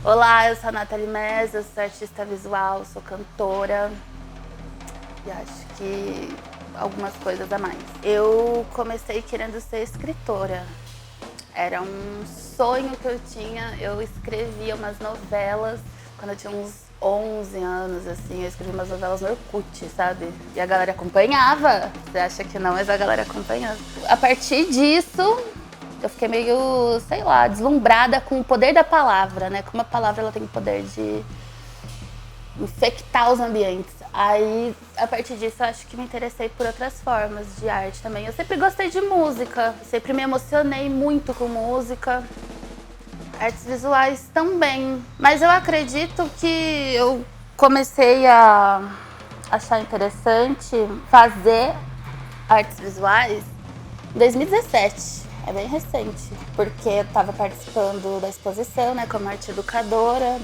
Olá, eu sou a Nathalie Meza, sou artista visual, sou cantora e acho que algumas coisas a mais. Eu comecei querendo ser escritora. Era um sonho que eu tinha. Eu escrevia umas novelas quando eu tinha uns 11 anos, assim. Eu escrevi umas novelas no Orkut, sabe? E a galera acompanhava. Você acha que não, mas a galera acompanhava. A partir disso, eu fiquei meio, sei lá, deslumbrada com o poder da palavra, né? Como a palavra ela tem o poder de infectar os ambientes. Aí, a partir disso, eu acho que me interessei por outras formas de arte também. Eu sempre gostei de música, sempre me emocionei muito com música. Artes visuais também. Mas eu acredito que eu comecei a achar interessante fazer artes visuais em 2017. É bem recente, porque eu estava participando da exposição, né, como arte educadora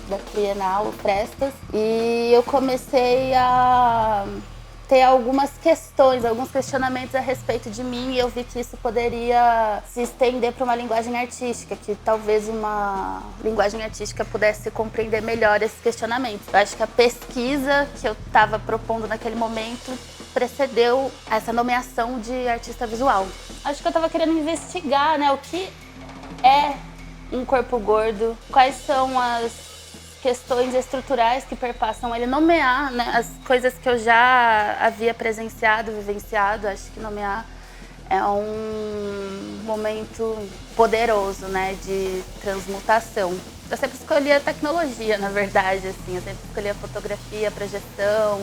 da Trienal Prestas, e eu comecei a ter algumas questões, alguns questionamentos a respeito de mim, e eu vi que isso poderia se estender para uma linguagem artística, que talvez uma linguagem artística pudesse compreender melhor esses questionamentos. Eu acho que a pesquisa que eu estava propondo naquele momento precedeu essa nomeação de artista visual. Acho que eu estava querendo investigar, né, o que é um corpo gordo, quais são as questões estruturais que perpassam ele, nomear, né, as coisas que eu já havia presenciado, vivenciado. Acho que nomear é um momento poderoso, né, de transmutação. Eu sempre escolhi a tecnologia, na verdade, assim, eu sempre escolhi a fotografia, a projeção,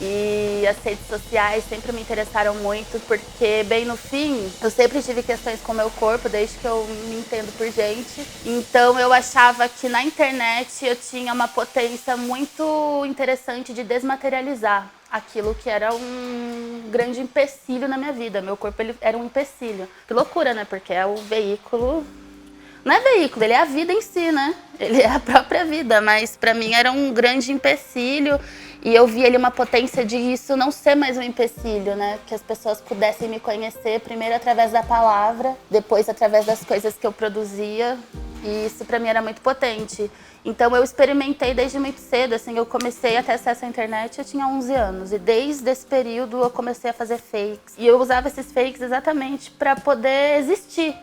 e as redes sociais sempre me interessaram muito, porque, bem no fim, eu sempre tive questões com o meu corpo, desde que eu me entendo por gente. Então, eu achava que na internet eu tinha uma potência muito interessante de desmaterializar aquilo que era um grande empecilho na minha vida. Meu corpo ele era um empecilho. Que loucura, né? Porque é o veículo. Não é veículo, ele é a vida em si, né? Ele é a própria vida, mas para mim era um grande empecilho e eu vi ali uma potência de isso não ser mais um empecilho, né? Que as pessoas pudessem me conhecer primeiro através da palavra, depois através das coisas que eu produzia, e isso para mim era muito potente. Então eu experimentei desde muito cedo, assim, eu comecei a ter acesso à internet, eu tinha 11 anos, e desde esse período eu comecei a fazer fakes. E eu usava esses fakes exatamente para poder existir.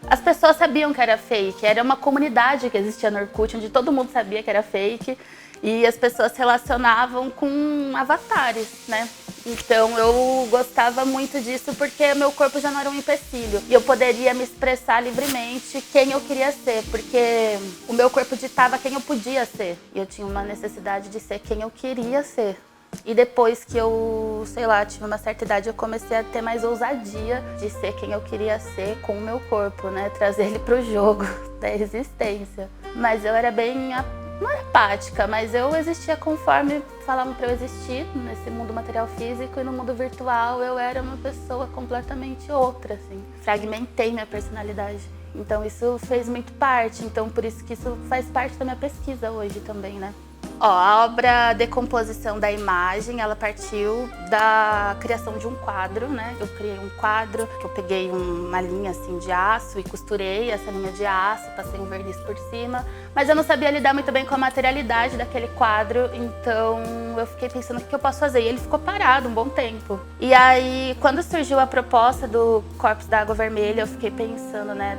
As pessoas sabiam que era fake, era uma comunidade que existia no Orkut, onde todo mundo sabia que era fake, e as pessoas se relacionavam com avatares, né? Então eu gostava muito disso porque meu corpo já não era um empecilho e eu poderia me expressar livremente quem eu queria ser, porque o meu corpo ditava quem eu podia ser e eu tinha uma necessidade de ser quem eu queria ser. E depois que eu, sei lá, tive uma certa idade, eu comecei a ter mais ousadia de ser quem eu queria ser com o meu corpo, né? Trazer ele pro jogo da existência. Mas eu era bem, não era apática, mas eu existia conforme falavam pra eu existir nesse mundo material físico, e no mundo virtual eu era uma pessoa completamente outra, assim. Fragmentei minha personalidade. Então isso fez muito parte, então por isso que isso faz parte da minha pesquisa hoje também, né? Ó, a obra Decomposição da Imagem, ela partiu da criação de um quadro, né? Eu criei um quadro, que eu peguei uma linha assim de aço e costurei essa linha de aço, passei um verniz por cima, mas eu não sabia lidar muito bem com a materialidade daquele quadro, então eu fiquei pensando o que eu posso fazer, e ele ficou parado um bom tempo. E aí, quando surgiu a proposta do Corpos da Água Vermelha, eu fiquei pensando, né,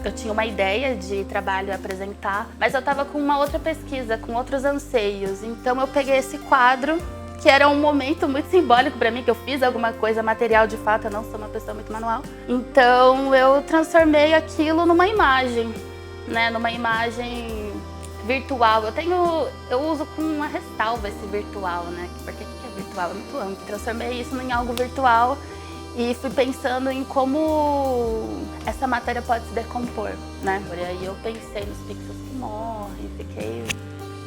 eu tinha uma ideia de trabalho a apresentar, mas eu estava com uma outra pesquisa, com outros anseios. Então eu peguei esse quadro, que era um momento muito simbólico para mim, que eu fiz alguma coisa material de fato, eu não sou uma pessoa muito manual. Então eu transformei aquilo numa imagem, né, numa imagem virtual. Eu uso com uma ressalva esse virtual, né, porque o que é virtual? É muito amplo. Transformei isso em algo virtual. E fui pensando em como essa matéria pode se decompor, né? Por aí eu pensei nos pixels que morrem, fiquei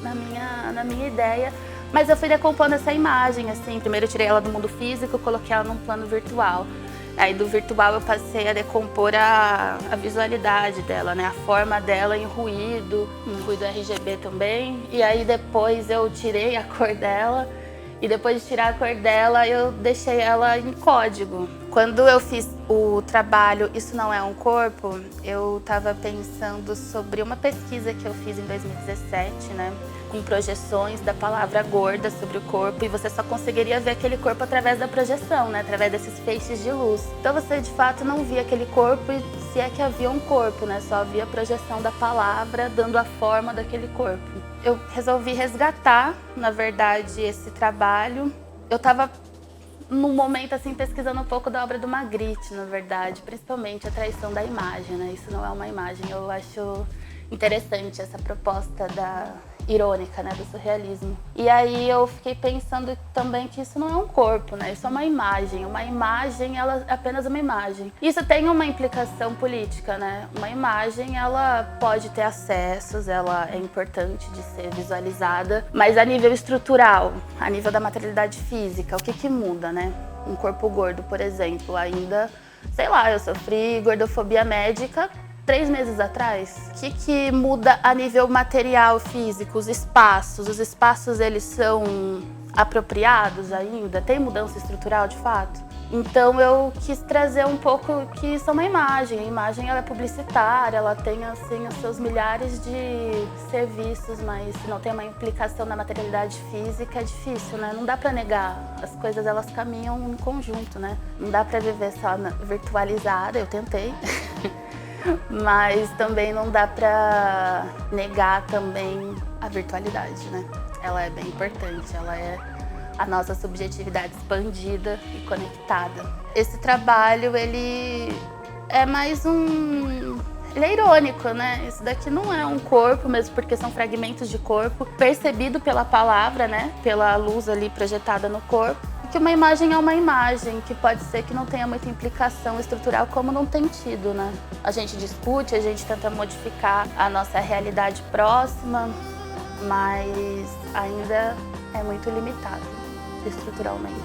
na minha ideia. Mas eu fui decompondo essa imagem, assim. Primeiro eu tirei ela do mundo físico, coloquei ela num plano virtual. Aí do virtual eu passei a decompor a visualidade dela, né? A forma dela em ruído RGB também. E aí depois eu tirei a cor dela E depois de tirar a cor dela, eu deixei ela em código. Quando eu fiz o trabalho Isso Não É um Corpo, eu estava pensando sobre uma pesquisa que eu fiz em 2017, né? Com projeções da palavra gorda sobre o corpo, e você só conseguiria ver aquele corpo através da projeção, né? Através desses feixes de luz. Então você de fato não via aquele corpo, e se é que havia um corpo, né? Só havia a projeção da palavra dando a forma daquele corpo. Eu resolvi resgatar, na verdade, esse trabalho. Eu estava num momento assim pesquisando um pouco da obra do Magritte, na verdade, principalmente a traição da imagem, né? Isso não é uma imagem. Eu acho interessante essa proposta irônica, né, do surrealismo. E aí eu fiquei pensando também que isso não é um corpo, né? Isso é uma imagem. Uma imagem, ela é apenas uma imagem. Isso tem uma implicação política, né? Uma imagem, ela pode ter acessos, ela é importante de ser visualizada, mas a nível estrutural, a nível da materialidade física, o que muda, né? Um corpo gordo, por exemplo, ainda, sei lá, eu sofri gordofobia médica 3 meses atrás. O que muda a nível material, físico, os espaços eles são apropriados ainda? Tem mudança estrutural de fato? Então eu quis trazer um pouco que isso é uma imagem. A imagem ela é publicitária, ela tem assim os seus milhares de serviços, mas se não tem uma implicação na materialidade física é difícil, né? Não dá para negar. As coisas elas caminham em conjunto, né? Não dá para viver só virtualizada, eu tentei. Mas também não dá pra negar também a virtualidade, né? Ela é bem importante, ela é a nossa subjetividade expandida e conectada. Esse trabalho, ele é mais ele é irônico, né? Isso daqui não é um corpo mesmo, porque são fragmentos de corpo, percebido pela palavra, né? Pela luz ali projetada no corpo. Que uma imagem é uma imagem, que pode ser que não tenha muita implicação estrutural, como não tem tido, né? A gente discute, a gente tenta modificar a nossa realidade próxima, mas ainda é muito limitado estruturalmente.